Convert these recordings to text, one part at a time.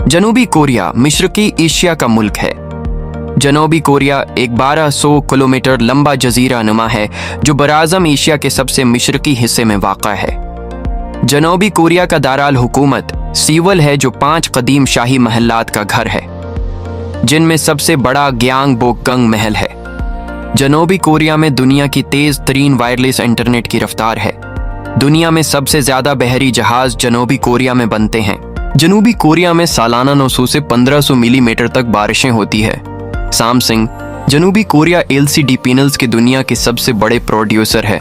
जनूबी Korea मशरकी Asia का मुल्क है। जनूबी कोरिया एक 1200 किलोमीटर लंबा जजीरा नुमा है जो बराज़म एशिया के सबसे मशरकी हिस्से में वाक़ा है। जनूबी कोरिया का दाराल हुकूमत सीवल है जो 5 कदीम शाही महलात का घर है, जिनमें सबसे बड़ा ग्यांगबोकगंग महल है। जनूबी कोरिया में दुनिया की तेज़ तरीन वायरलेस इंटरनेट की रफ्तार है। दुनिया में सबसे ज़्यादा बहरी जहाज़ जनूबी कोरिया में बनते हैं। जनूबी कोरिया में सालाना 900 से 1500 मिलीमीटर तक बारिशें होती है। सैमसंग जनूबी कोरिया LCD पैनल्स के दुनिया के सबसे बड़े प्रोड्यूसर है।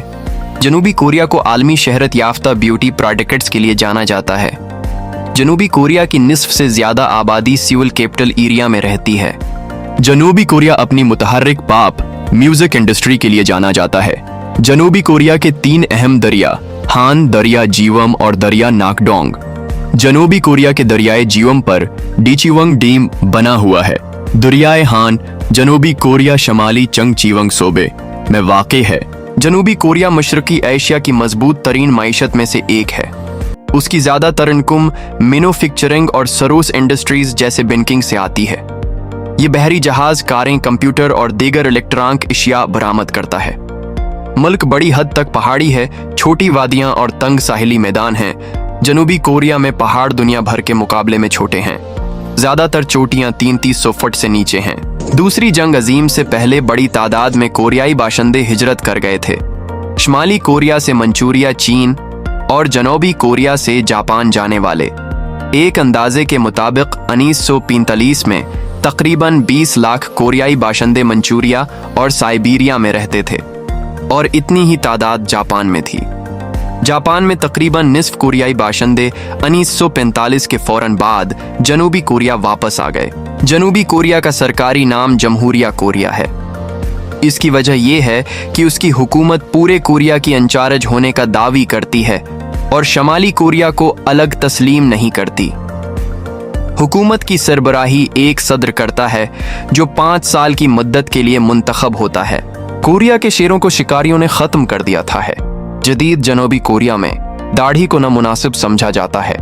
जनूबी कोरिया को आलमी शहरत याफ्ता ब्यूटी प्रोडक्ट्स के लिए जाना जाता है। जनूबी कोरिया की निस्फ से ज़्यादा आबादी सियोल कैपिटल एरिया में रहती है। जनूबी कोरिया अपनी मुतहर्रिक पॉप म्यूजिक इंडस्ट्री के लिए जाना जाता है। जनूबी कोरिया के 3 अहम दरिया हान, दरिया जीवम और दरिया नाकडोंग। जनूबी कोरिया के दरियाए जीवम पर डीचिवंग डैम बना हुआ है। दरियाए हान जनूबी कोरिया शमाली चंगचीवंग सूबे में वाक़ है। जनूबी कोरिया मशरकी एशिया की मजबूत तरीन माइशत में से एक है। उसकी ज़्यादातर इनकम मैन्युफैक्चरिंग और सरोस इंडस्ट्रीज जैसे बैंकिंग से आती है। ये बहरी जहाज, कारें, कंप्यूटर और दीगर इलेक्ट्रॉनिक अशिया बरामद करता है। मुल्क बड़ी हद तक पहाड़ी है, छोटी वादियां और तंग साहिली मैदान हैं। जनूबी कोरिया में पहाड़ दुनिया भर के मुकाबले में छोटे हैं। ज़्यादातर चोटियां 300-300 फुट से नीचे हैं। दूसरी जंग अजीम से पहले बड़ी तादाद में कोरियाई बाशिंदे हिजरत कर गए थे। शुमाली कोरिया से मंचूरिया, चीन और जनूबी कोरिया से जापान जाने वाले एक अंदाजे के मुताबिक 1945 में तकरीबन 20 लाख कोरियाई बाशिंदे मंचूरिया और साइबेरिया में रहते थे और इतनी ही तादाद जापान में थी। जापान में तकरीबन निस्फ कोरियाई बाशिंदे 1945 के फौरन बाद जनूबी कोरिया वापस आ गए। जनूबी कोरिया का सरकारी नाम जमहूरिया कोरिया है। इसकी वजह यह है कि उसकी हुकूमत पूरे कोरिया की इंचार्ज होने का दावी करती है और शमाली कोरिया को अलग तस्लीम नहीं करती। हुकूमत की सरबराही एक सदर करता है जो 5 साल की मुद्दत के लिए मुंतखब होता है। कोरिया के शेरों को शिकारियों ने ख़त्म कर दिया था है। जदीद जनूबी कोरिया में दाढ़ी को नामुनासिब समझा जाता है।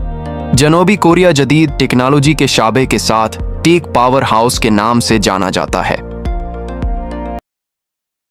जनूबी कोरिया जदीद टेक्नोलॉजी के शाबे के साथ टेक पावर हाउस के नाम से जाना जाता है।